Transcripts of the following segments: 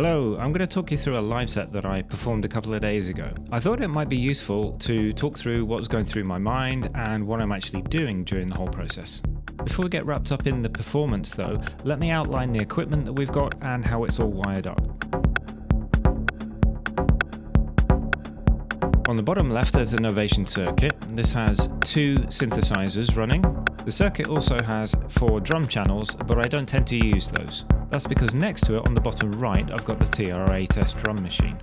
Hello, I'm going to talk you through a live set that I performed a couple of days ago. I thought it might be useful to talk through what was going through my mind and what I'm actually doing during the whole process. Before we get wrapped up in the performance though, let me outline the equipment that we've got and how it's all wired up. On the bottom left there's a Novation circuit. This has 2 synthesizers running. The circuit also has 4 drum channels, but I don't tend to use those. That's because next to it on the bottom right I've got the TR-8S drum machine.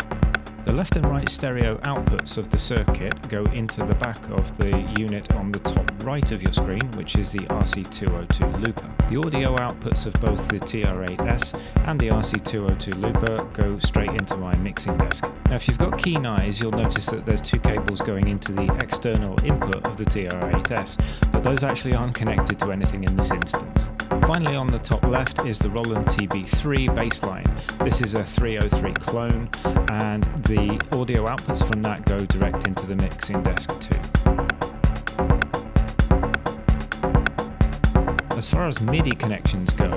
The left and right stereo outputs of the circuit go into the back of the unit on the top right of your screen, which is the RC202 looper. The audio outputs of both the TR-8S and the RC202 looper go straight into my mixing desk. Now if you've got keen eyes, you'll notice that there's 2 cables going into the external input of the TR-8S, but those actually aren't connected to anything in this instance. Finally, on the top left is the Roland TB3 bassline. This is a 303 clone, and the audio outputs from that go direct into the mixing desk too. As far as MIDI connections go,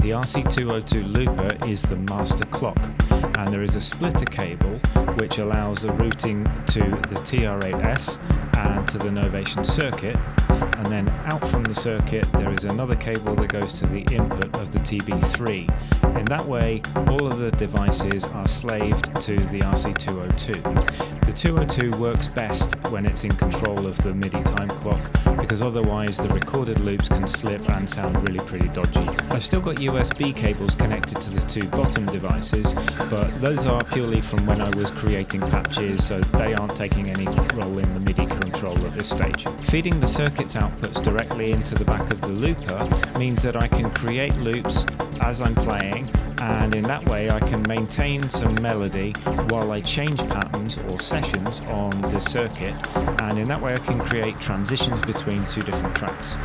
the RC202 looper is the master clock, and there is a splitter cable which allows a routing to the TR-8S and to the Novation circuit, and then out from the circuit there is another cable that goes to the input of the TB3. In that way, all of the devices are slaved to the RC202. The 202 works best when it's in control of the MIDI time clock, because otherwise the recorded loops can slip and sound really pretty dodgy. I've still got USB cables connected to the 2 bottom devices, but those are purely from when I was creating patches, so they aren't taking any role in the MIDI control at this stage. Feeding the circuit's outputs directly into the back of the looper means that I can create loops as I'm playing, and in that way I can maintain some melody while I change patterns or sessions on the circuit, and in that way I can create transitions between 2 different tracks.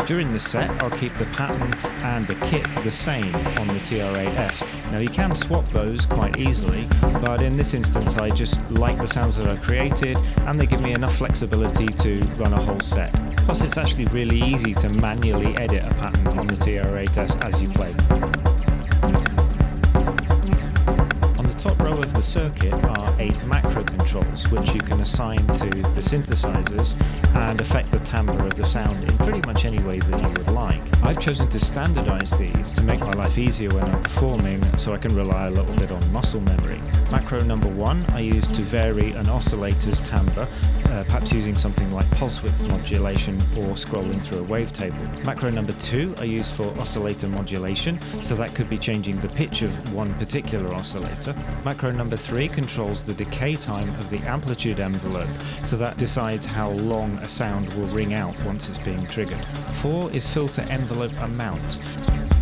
During this set I'll keep the pattern and the kit the same on the TR-8S. Now you can swap those quite easily, but in this instance I just like the sounds that I've created, and they give me enough flexibility to run a whole set. Plus it's actually really easy to manually edit a pattern on the TR-8S as you play. On the top row of the circuit are 8 macro controls which you can assign to the synthesizers and affect the timbre of the sound in pretty much any way that you would like. I've chosen to standardize these to make my life easier when I'm performing, so I can rely a little bit on muscle memory. Macro number 1 I use to vary an oscillator's timbre, perhaps using something like pulse width modulation or scrolling through a wavetable. Macro number 2 I use for oscillator modulation, so that could be changing the pitch of one particular oscillator. Macro number 3 controls the decay time of the amplitude envelope, so that decides how long a sound will ring out once it's being triggered. 4 is filter envelope amount.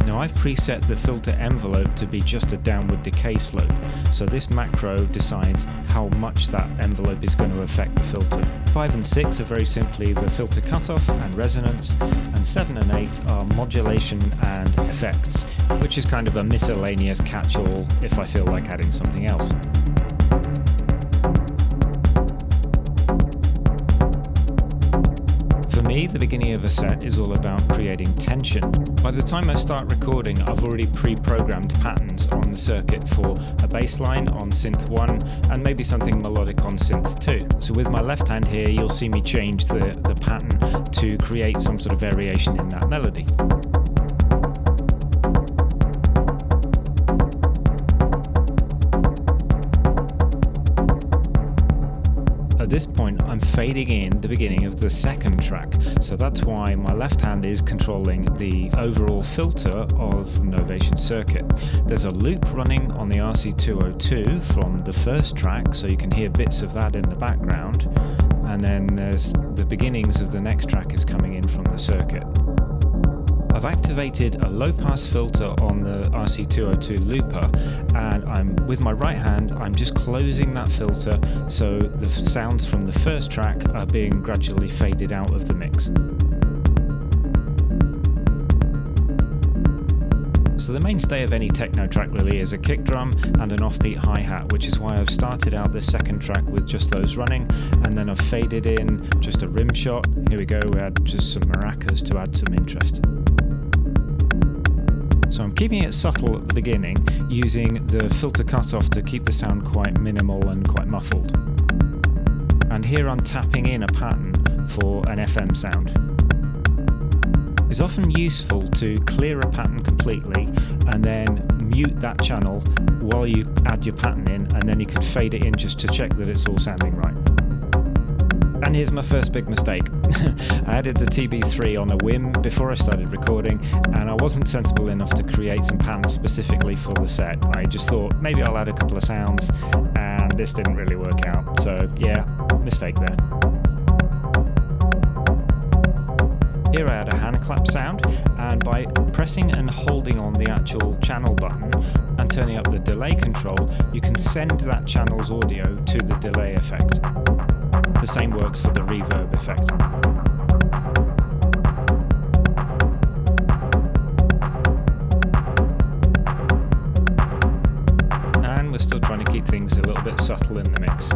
Now I've preset the filter envelope to be just a downward decay slope, so this macro decides how much that envelope is going to affect the filter. 5 and 6 are very simply the filter cutoff and resonance, and 7 and 8 are modulation and effects, which is kind of a miscellaneous catch-all if I feel like adding something else. For me, the beginning of a set is all about creating tension. By the time I start recording, I've already pre-programmed patterns on the circuit for a bass line on synth 1 and maybe something melodic on synth 2. So with my left hand here, you'll see me change the pattern to create some sort of variation in that melody. At this point I'm fading in the beginning of the second track, so that's why my left hand is controlling the overall filter of the Novation circuit. There's a loop running on the RC202 from the first track, so you can hear bits of that in the background, and then there's the beginnings of the next track is coming in from the circuit. I've activated a low-pass filter on the RC202 looper, and with my right hand I'm just closing that filter so the sounds from the first track are being gradually faded out of the mix. So the mainstay of any techno track really is a kick drum and an offbeat hi-hat, which is why I've started out this second track with just those running, and then I've faded in just a rim shot. Here we go, we add just some maracas to add some interest. So I'm keeping it subtle at the beginning, using the filter cutoff to keep the sound quite minimal and quite muffled. And here I'm tapping in a pattern for an FM sound. It's often useful to clear a pattern completely and then mute that channel while you add your pattern in, and then you can fade it in just to check that it's all sounding right. And here's my first big mistake. I added the TB3 on a whim before I started recording, and I wasn't sensible enough to create some patterns specifically for the set. I just thought maybe I'll add a couple of sounds, and this didn't really work out. So yeah, mistake there. Here I add a hand clap sound, and by pressing and holding on the actual channel button and turning up the delay control, you can send that channel's audio to the delay effect. The same works for the reverb effect. And we're still trying to keep things a little bit subtle in the mix.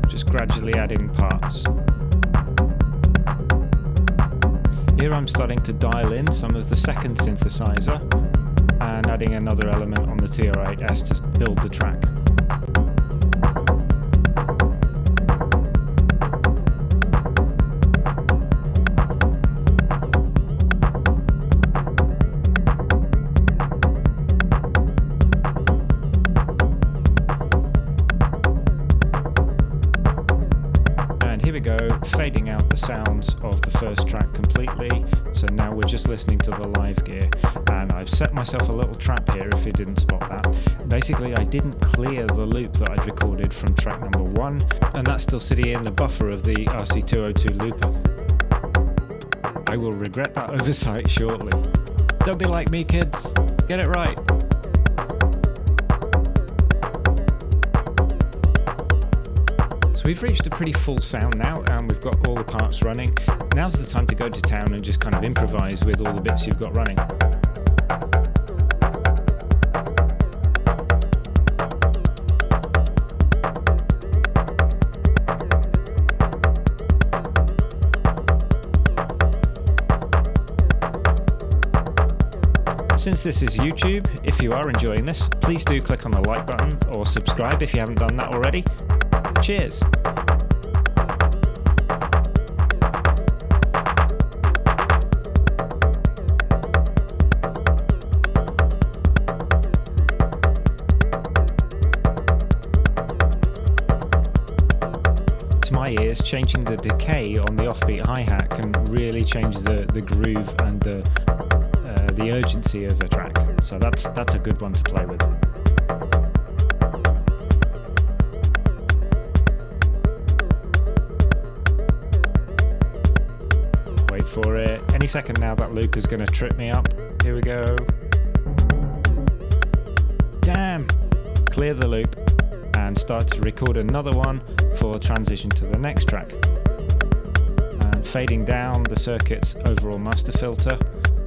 Just gradually adding parts. Here I'm starting to dial in some of the second synthesizer and adding another element on the TR8S to build the track. Fading out the sounds of the first track completely, so now we're just listening to the live gear, and I've set myself a little trap here if you didn't spot that. Basically I didn't clear the loop that I'd recorded from track number 1, and that's still sitting in the buffer of the RC202 looper. I will regret that oversight shortly. Don't be like me, kids, get it right. So we've reached a pretty full sound now, and we've got all the parts running. Now's the time to go to town and just kind of improvise with all the bits you've got running. Since this is YouTube, if you are enjoying this, please do click on the like button or subscribe if you haven't done that already. Cheers! To my ears, changing the decay on the offbeat hi-hat can really change the groove and the urgency of a track. So that's a good one to play with. For it. Any second now that loop is going to trip me up. Here we go. Damn! Clear the loop and start to record another one for transition to the next track. And fading down the circuit's overall master filter,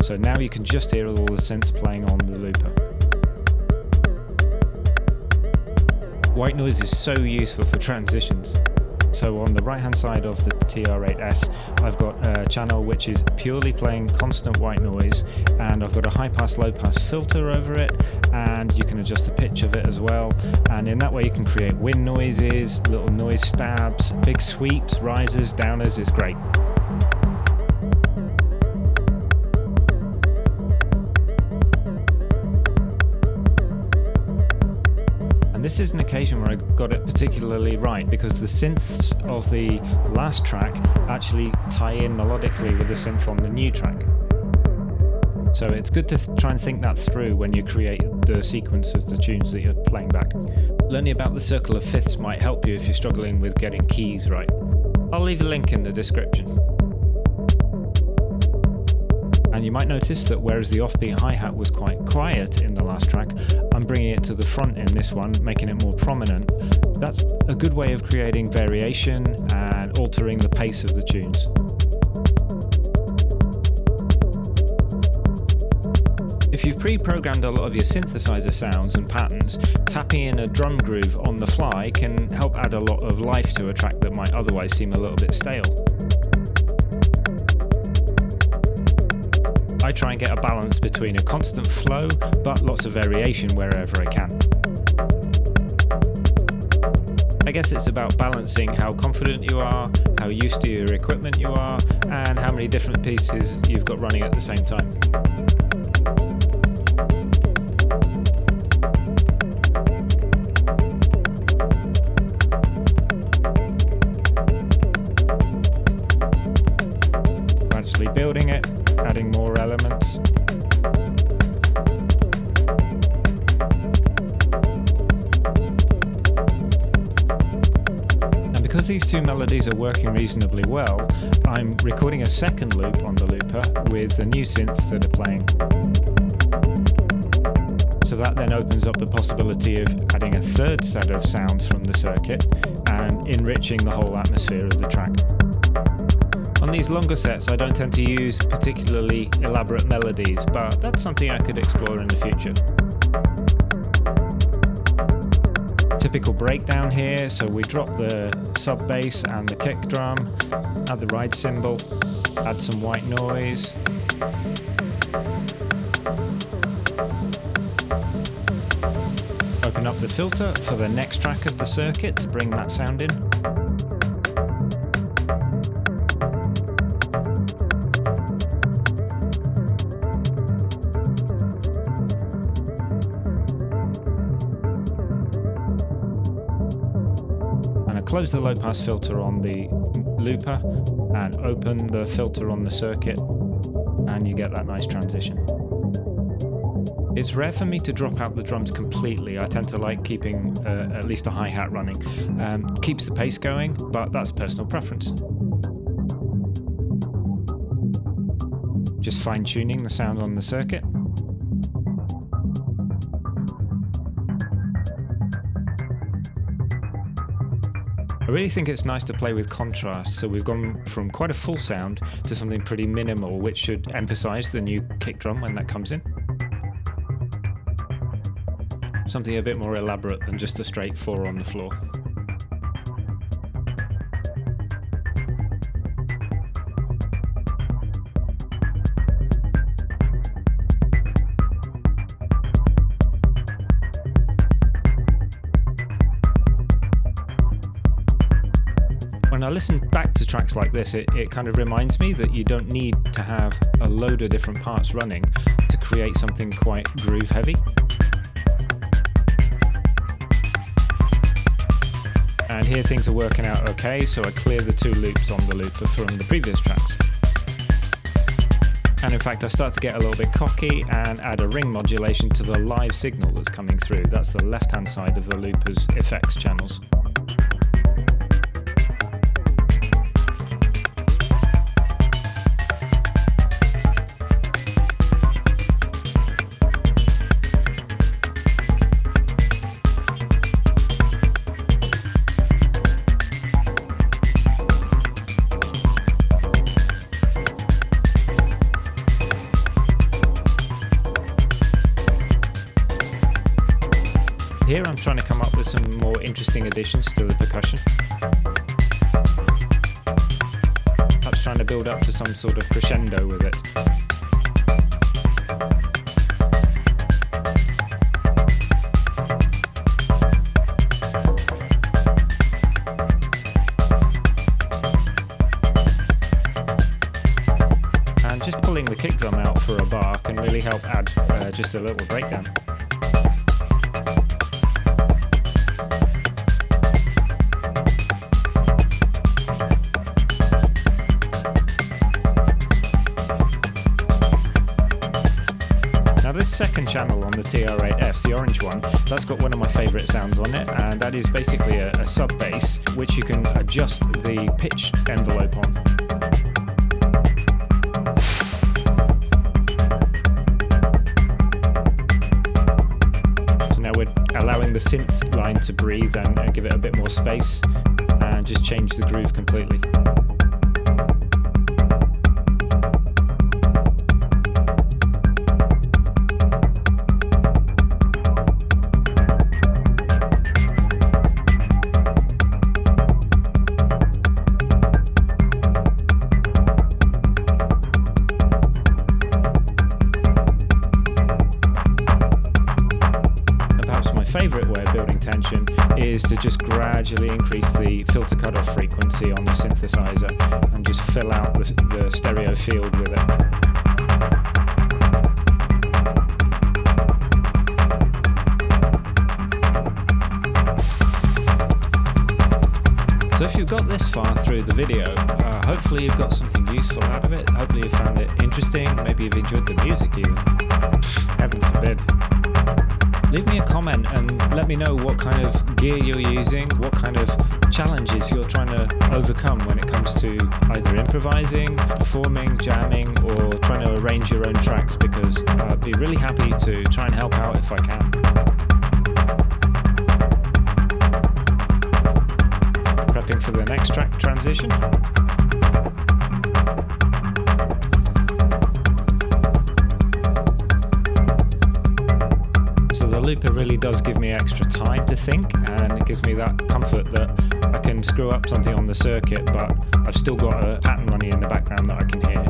so now you can just hear all the synths playing on the looper. White noise is so useful for transitions. So on the right hand side of the TR8S, I've got a channel which is purely playing constant white noise, and I've got a high pass low pass filter over it, and you can adjust the pitch of it as well, and in that way you can create wind noises, little noise stabs, big sweeps, rises, downers. It's great. This is an occasion where I got it particularly right, because the synths of the last track actually tie in melodically with the synth on the new track. So it's good to try and think that through when you create the sequence of the tunes that you're playing back. Learning about the circle of fifths might help you if you're struggling with getting keys right. I'll leave a link in the description. And you might notice that whereas the offbeat hi-hat was quite quiet in the last track, I'm bringing it to the front in this one, making it more prominent. That's a good way of creating variation and altering the pace of the tunes. If you've pre-programmed a lot of your synthesizer sounds and patterns, tapping in a drum groove on the fly can help add a lot of life to a track that might otherwise seem a little bit stale. I try and get a balance between a constant flow but lots of variation wherever I can. I guess it's about balancing how confident you are, how used to your equipment you are, and how many different pieces you've got running at the same time. Gradually building it, adding more elements. Because these two melodies are working reasonably well, I'm recording a second loop on the looper with the new synths that are playing. So that then opens up the possibility of adding a third set of sounds from the circuit and enriching the whole atmosphere of the track. On these longer sets, I don't tend to use particularly elaborate melodies, but that's something I could explore in the future. Typical breakdown here, so we drop the sub bass and the kick drum, add the ride cymbal, add some white noise. Open up the filter for the next track of the circuit to bring that sound in. Close the low pass filter on the looper and open the filter on the circuit, and you get that nice transition. It's rare for me to drop out the drums completely. I tend to like keeping at least a hi-hat running. Keeps the pace going, but that's personal preference. Just fine-tuning the sound on the circuit. I really think it's nice to play with contrast, so we've gone from quite a full sound to something pretty minimal, which should emphasize the new kick drum when that comes in. Something a bit more elaborate than just a straight 4 on the floor. When I listen back to tracks like this, it kind of reminds me that you don't need to have a load of different parts running to create something quite groove heavy. And here things are working out okay, so I clear the 2 loops on the looper from the previous tracks. And in fact, I start to get a little bit cocky and add a ring modulation to the live signal that's coming through. That's the left-hand side of the looper's effects channels. Here I'm trying to come up with some more interesting additions to the percussion. Perhaps trying to build up to some sort of crescendo with it. And just pulling the kick drum out for a bar can really help add just a little breakdown. This second channel on the TR8S, the orange one, that's got one of my favourite sounds on it, and that is basically a sub bass which you can adjust the pitch envelope on. So now we're allowing the synth line to breathe and give it a bit more space and just change the groove completely. favourite way of building tension is to just gradually increase the filter cutoff frequency on the synthesizer and just fill out the stereo field with it. So if you've got this far through the video, hopefully you've got something useful out of it. Hopefully you found it interesting. Maybe you've enjoyed the music even. Heaven forbid. Leave me a comment and let me know what kind of gear you're using, what kind of challenges you're trying to overcome when it comes to either improvising, performing, jamming, or trying to arrange your own tracks, because I'd be really happy to try and help out if I can. Prepping for the next track transition. So the looper really does give me extra time to think, and it gives me that comfort that I can screw up something on the circuit, but I've still got a pattern running in the background that I can hear.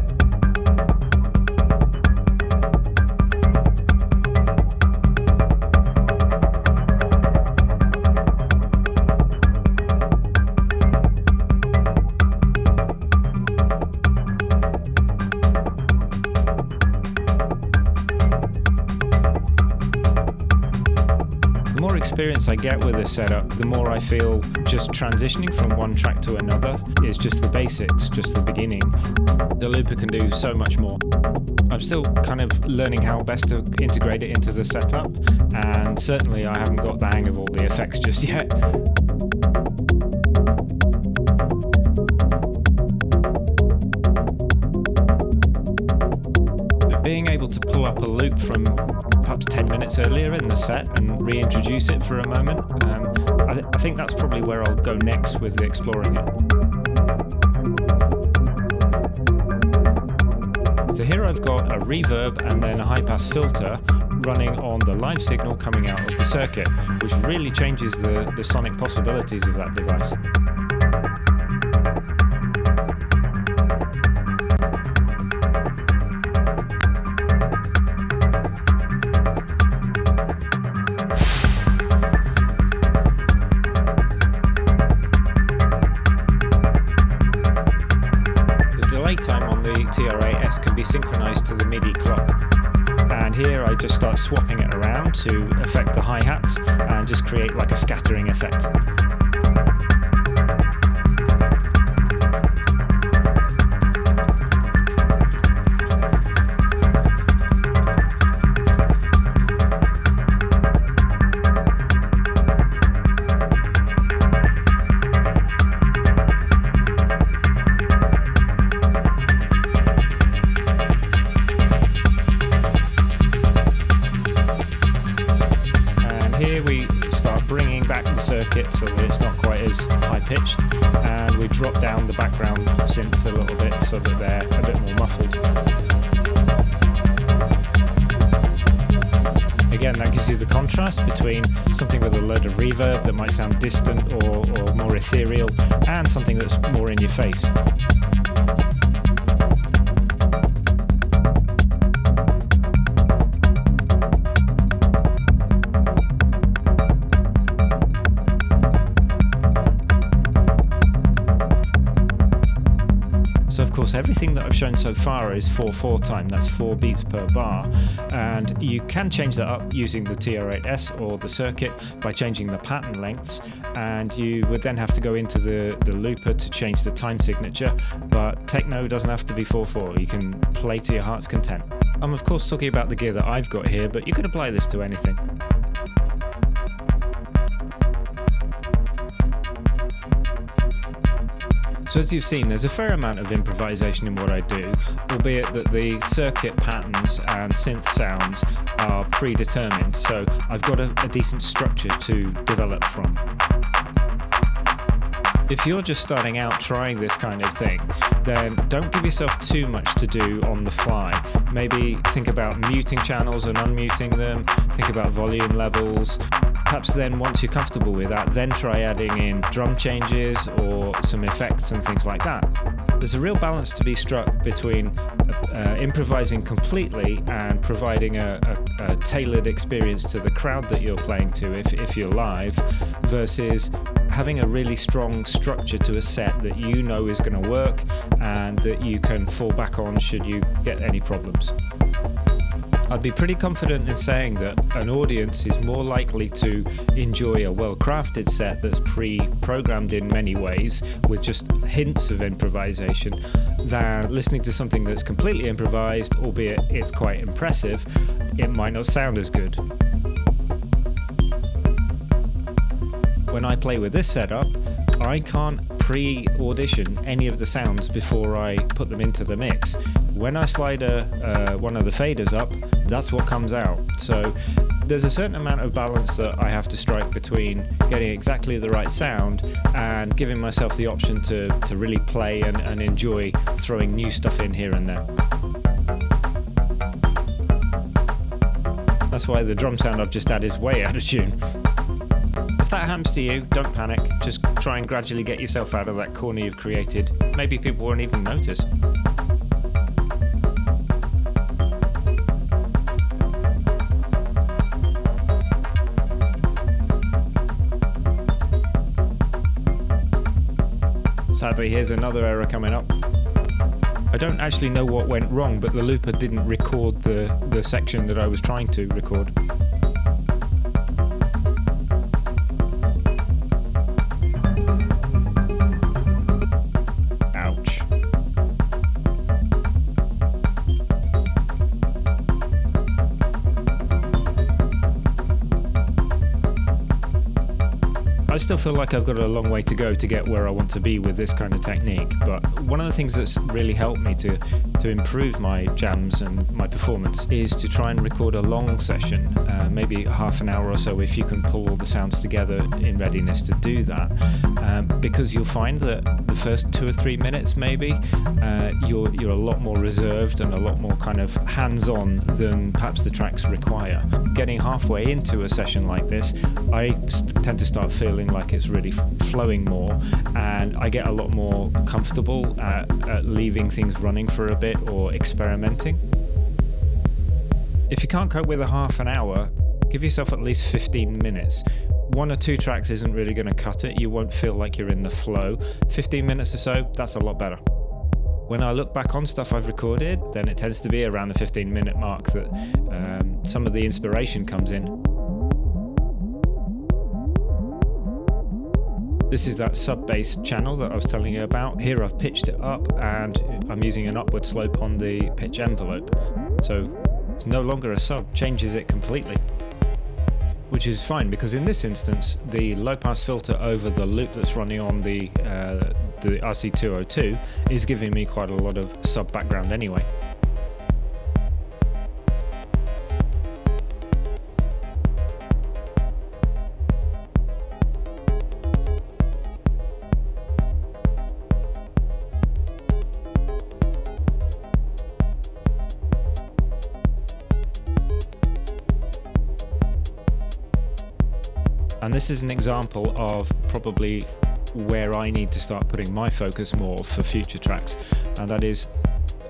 The more experience I get with this setup, the more I feel just transitioning from one track to another is just the basics, just the beginning. The looper can do so much more. I'm still kind of learning how best to integrate it into the setup, and certainly I haven't got the hang of all the effects just yet. Being able to pull up a loop from perhaps 10 minutes earlier in the set and reintroduce it for a moment, I think that's probably where I'll go next with exploring it. So here I've got a reverb and then a high-pass filter running on the live signal coming out of the circuit, which really changes the sonic possibilities of that device. Time on the TR8S can be synchronized to the MIDI clock, and here I just start swapping it around to affect the hi-hats and just create like a scattering effect. Here we start bringing back the circuit so that it's not quite as high pitched, and we drop down the background synths a little bit so that they're a bit more muffled. Again, that gives you the contrast between something with a load of reverb that might sound distant or more ethereal, and something that's more in your face. So of course everything that I've shown so far is 4/4 time, that's 4 beats per bar, and you can change that up using the TR8S or the circuit by changing the pattern lengths, and you would then have to go into the looper to change the time signature, but techno doesn't have to be 4/4, you can play to your heart's content. I'm of course talking about the gear that I've got here, but you could apply this to anything. So as you've seen, there's a fair amount of improvisation in what I do, albeit that the circuit patterns and synth sounds are predetermined, so I've got a decent structure to develop from. If you're just starting out trying this kind of thing, then don't give yourself too much to do on the fly. Maybe think about muting channels and unmuting them, think about volume levels. Perhaps then once you're comfortable with that, then try adding in drum changes or some effects and things like that. There's a real balance to be struck between improvising completely and providing a tailored experience to the crowd that you're playing to if you're live, versus having a really strong structure to a set that you know is going to work and that you can fall back on should you get any problems. I'd be pretty confident in saying that an audience is more likely to enjoy a well-crafted set that's pre-programmed in many ways with just hints of improvisation than listening to something that's completely improvised, albeit it's quite impressive. It might not sound as good. When I play with this setup, I can't pre-audition any of the sounds before I put them into the mix. When I slide one of the faders up, that's what comes out. So there's a certain amount of balance that I have to strike between getting exactly the right sound and giving myself the option to really play and enjoy throwing new stuff in here and there. That's why the drum sound I've just added is way out of tune. If that happens to you, don't panic. Just try and gradually get yourself out of that corner you've created. Maybe people won't even notice. Sadly, here's another error coming up. I don't actually know what went wrong, but the looper didn't record the section that I was trying to record. Ouch. I still feel like I've got a long way to go to get where I want to be with this kind of technique, but one of the things that's really helped me to improve my jams and my performance is to try and record a long session, maybe half an hour or so if you can pull all the sounds together in readiness to do that, because you'll find that the first 2 or 3 minutes maybe you're a lot more reserved and a lot more kind of hands-on than perhaps the tracks require. Getting halfway into a session like this, I tend to start feeling like it's really flowing more, and I get a lot more comfortable at leaving things running for a bit or experimenting. If you can't cope with a half an hour, give yourself at least 15 minutes. 1 or 2 tracks isn't really going to cut it. You won't feel like you're in the flow. 15 minutes or so, that's a lot better. When I look back on stuff I've recorded, then it tends to be around the 15-minute mark that some of the inspiration comes in. This is that sub-bass channel that I was telling you about. Here I've pitched it up and I'm using an upward slope on the pitch envelope. So it's no longer a sub, changes it completely. Which is fine, because in this instance, the low-pass filter over the loop that's running on the RC202 is giving me quite a lot of sub-background anyway. And this is an example of probably where I need to start putting my focus more for future tracks, and that is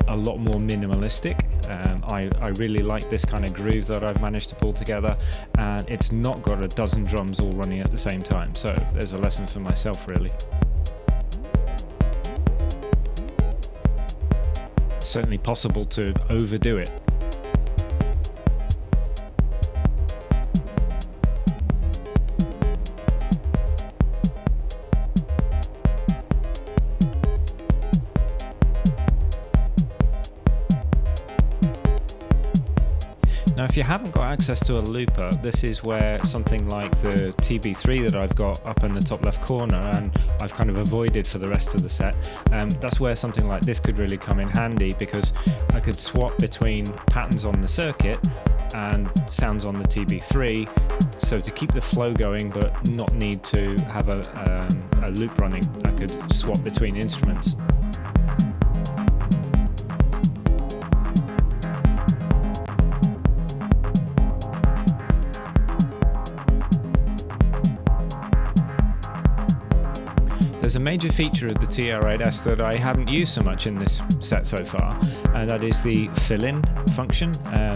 a lot more minimalistic. I really like this kind of groove that I've managed to pull together, and it's not got a dozen drums all running at the same time, so there's a lesson for myself really. It's certainly possible to overdo it. Now, if you haven't got access to a looper, this is where something like the TB3 that I've got up in the top left corner and I've kind of avoided for the rest of the set, that's where something like this could really come in handy, because I could swap between patterns on the circuit and sounds on the TB3, so to keep the flow going but not need to have a loop running, I could swap between instruments. There's a major feature of the TR8S that I haven't used so much in this set so far, and that is the fill-in function.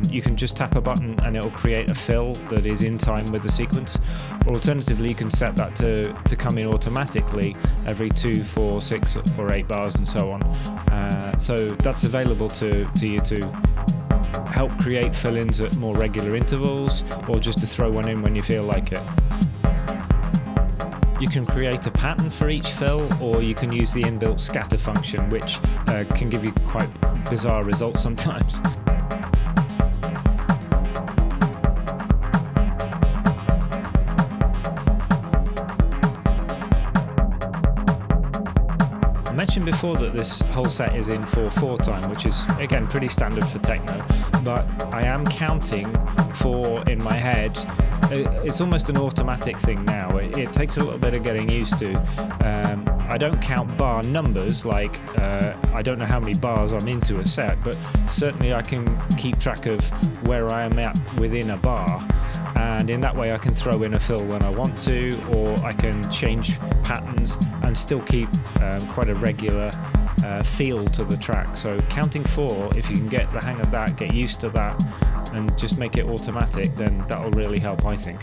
You can just tap a button and it'll create a fill that is in time with the sequence, or alternatively you can set that to come in automatically every 2, 4, 6 or 8 bars and so on. So that's available to you to help create fill-ins at more regular intervals, or just to throw one in when you feel like it. You can create a pattern for each fill, or you can use the inbuilt scatter function, which can give you quite bizarre results sometimes. I mentioned before that this whole set is in 4/4 time, which is again pretty standard for techno, but I am counting 4 in my head. It's almost an automatic thing now. It takes a little bit of getting used to. I don't count bar numbers, like I don't know how many bars I'm into a set, but certainly I can keep track of where I am at within a bar. And in that way I can throw in a fill when I want to, or I can change patterns and still keep quite a regular feel to the track. So counting 4, if you can get the hang of that, get used to that, and just make it automatic, then that'll really help, I think.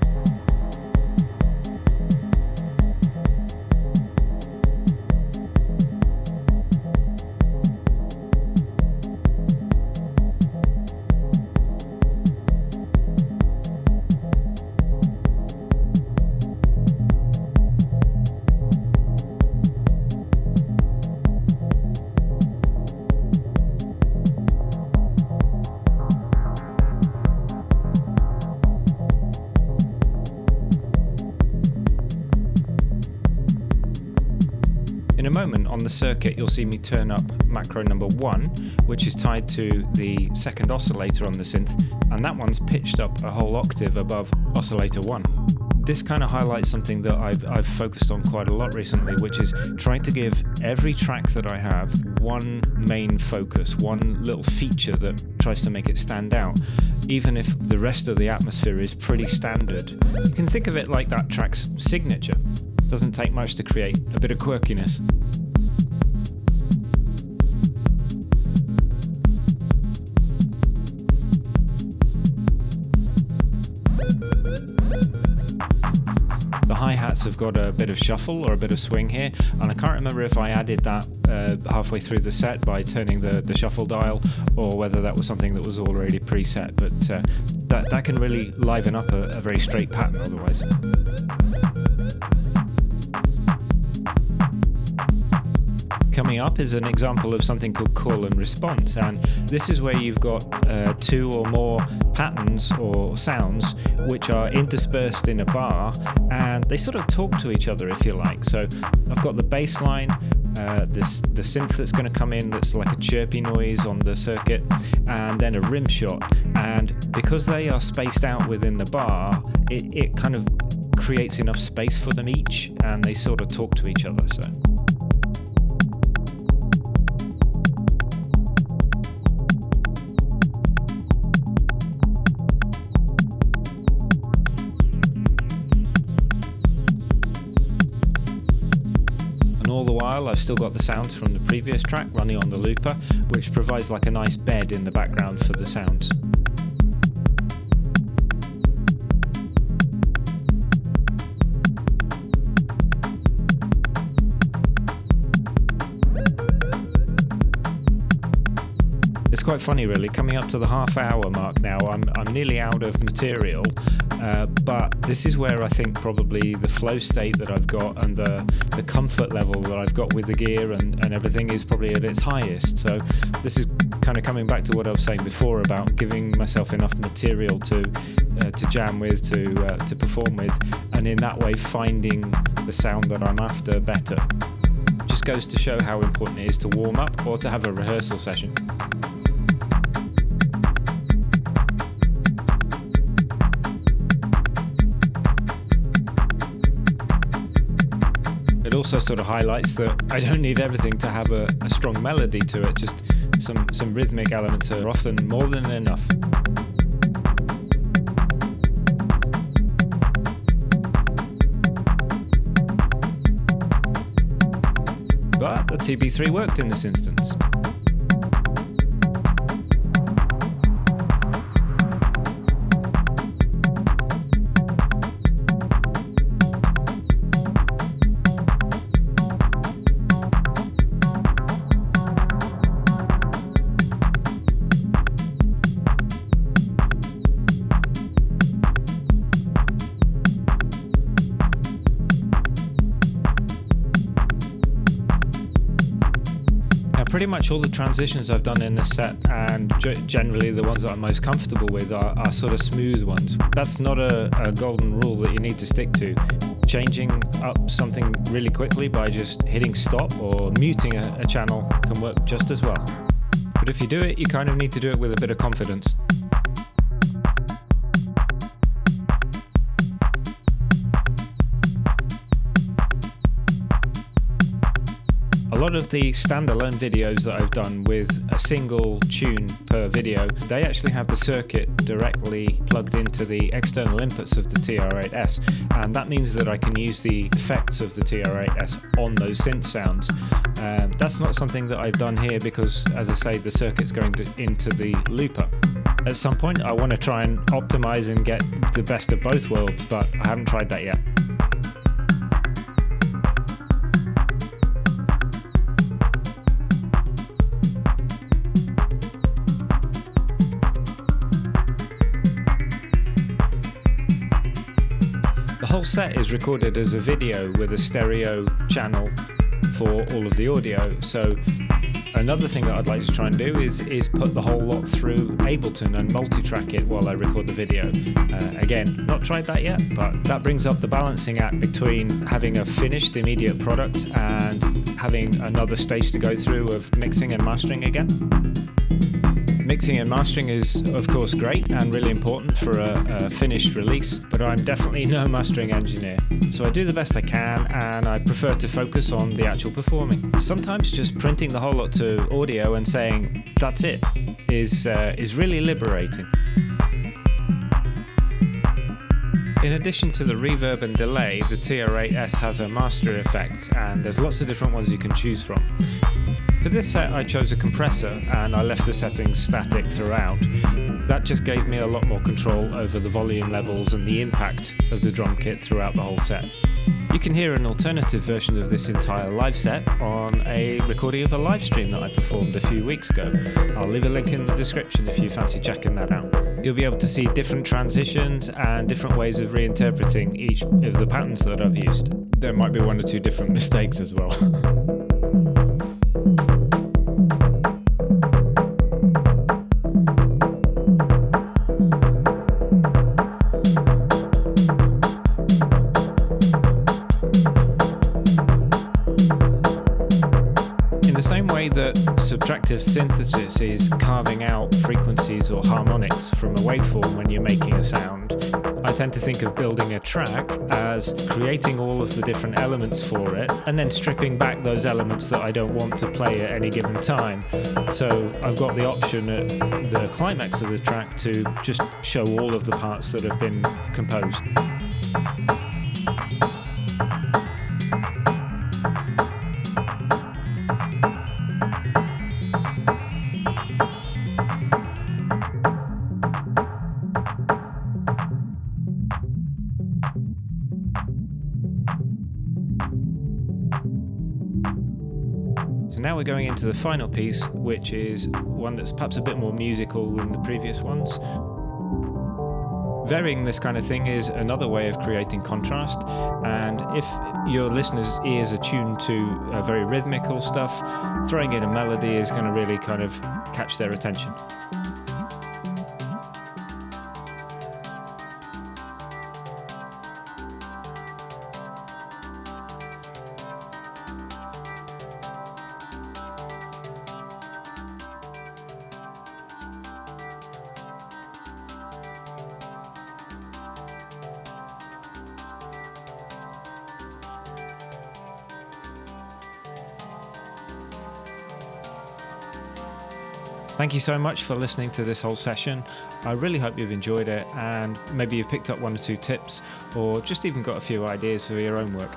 In a moment on the circuit you'll see me turn up macro number 1, which is tied to the second oscillator on the synth, and that one's pitched up a whole octave above oscillator 1. This kind of highlights something that I've focused on quite a lot recently, which is trying to give every track that I have one main focus, one little feature that tries to make it stand out, even if the rest of the atmosphere is pretty standard. You can think of it like that track's signature. Doesn't take much to create a bit of quirkiness. The hi-hats have got a bit of shuffle or a bit of swing here, and I can't remember if I added that halfway through the set by turning the shuffle dial, or whether that was something that was already preset, but that can really liven up a very straight pattern otherwise. Coming up is an example of something called call and response, and this is where you've got 2 or more patterns or sounds which are interspersed in a bar, and they sort of talk to each other, if you like. So I've got the bass line, the synth that's going to come in that's like a chirpy noise on the circuit, and then a rim shot, and because they are spaced out within the bar, it kind of creates enough space for them each, and they sort of talk to each other. So all the while I've still got the sounds from the previous track running on the looper, which provides like a nice bed in the background for the sounds. It's quite funny really, coming up to the half-hour mark now, I'm nearly out of material, but this is where I think probably the flow state that I've got and the comfort level that I've got with the gear and everything is probably at its highest. So this is kind of coming back to what I was saying before about giving myself enough material to jam with, to perform with, and in that way finding the sound that I'm after better. Just goes to show how important it is to warm up or to have a rehearsal session. It also sort of highlights that I don't need everything to have a strong melody to it, just some rhythmic elements are often more than enough. the TB3 worked in this instance. Pretty much all the transitions I've done in this set, and generally the ones that I'm most comfortable with, are sort of smooth ones. That's not a golden rule that you need to stick to. Changing up something really quickly by just hitting stop or muting a channel can work just as well. But if you do it, you kind of need to do it with a bit of confidence. A lot of the standalone videos that I've done with a single tune per video, they actually have the circuit directly plugged into the external inputs of the TR-8S, and that means that I can use the effects of the TR-8S on those synth sounds. That's not something that I've done here because, as I say, the circuit's going into the looper. At some point I want to try and optimize and get the best of both worlds, but I haven't tried that yet. The whole set is recorded as a video with a stereo channel for all of the audio, so another thing that I'd like to try and do is put the whole lot through Ableton and multi-track it while I record the video. Again, not tried that yet, but that brings up the balancing act between having a finished immediate product and having another stage to go through of mixing and mastering again. Mixing and mastering is, of course, great and really important for a finished release, but I'm definitely no mastering engineer. So I do the best I can, and I prefer to focus on the actual performing. Sometimes just printing the whole lot to audio and saying, that's it, is really liberating. In addition to the reverb and delay, the TR-8S has a master effect, and there's lots of different ones you can choose from. For this set I chose a compressor and I left the settings static throughout. That just gave me a lot more control over the volume levels and the impact of the drum kit throughout the whole set. You can hear an alternative version of this entire live set on a recording of a live stream that I performed a few weeks ago. I'll leave a link in the description if you fancy checking that out. You'll be able to see different transitions and different ways of reinterpreting each of the patterns that I've used. There might be one or two different mistakes as well. That subtractive synthesis is carving out frequencies or harmonics from a waveform when you're making a sound, I tend to think of building a track as creating all of the different elements for it and then stripping back those elements that I don't want to play at any given time. So I've got the option at the climax of the track to just show all of the parts that have been composed. So now we're going into the final piece, which is one that's perhaps a bit more musical than the previous ones. Varying this kind of thing is another way of creating contrast, and if your listeners' ears are tuned to very rhythmical stuff, throwing in a melody is going to really kind of catch their attention. Thank you so much for listening to this whole session. I really hope you've enjoyed it, and maybe you've picked up one or two tips or just even got a few ideas for your own work.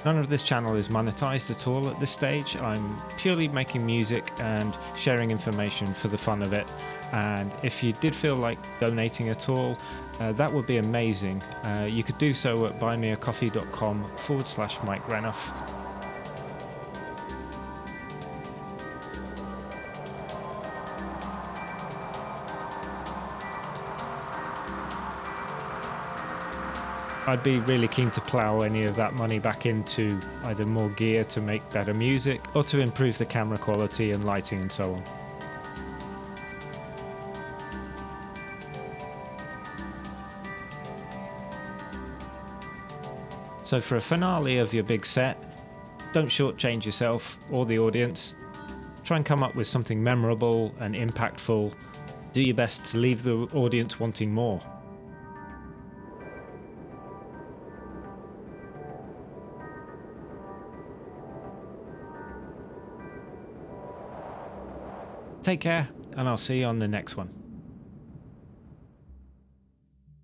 None of this channel is monetized at all at this stage. I'm purely making music and sharing information for the fun of it. And if you did feel like donating at all, that would be amazing. You could do so at buymeacoffee.com/Mike Renouf. I'd be really keen to plough any of that money back into either more gear to make better music or to improve the camera quality and lighting and so on. So for a finale of your big set, don't shortchange yourself or the audience. Try and come up with something memorable and impactful. Do your best to leave the audience wanting more. Take care, and I'll see you on the next one.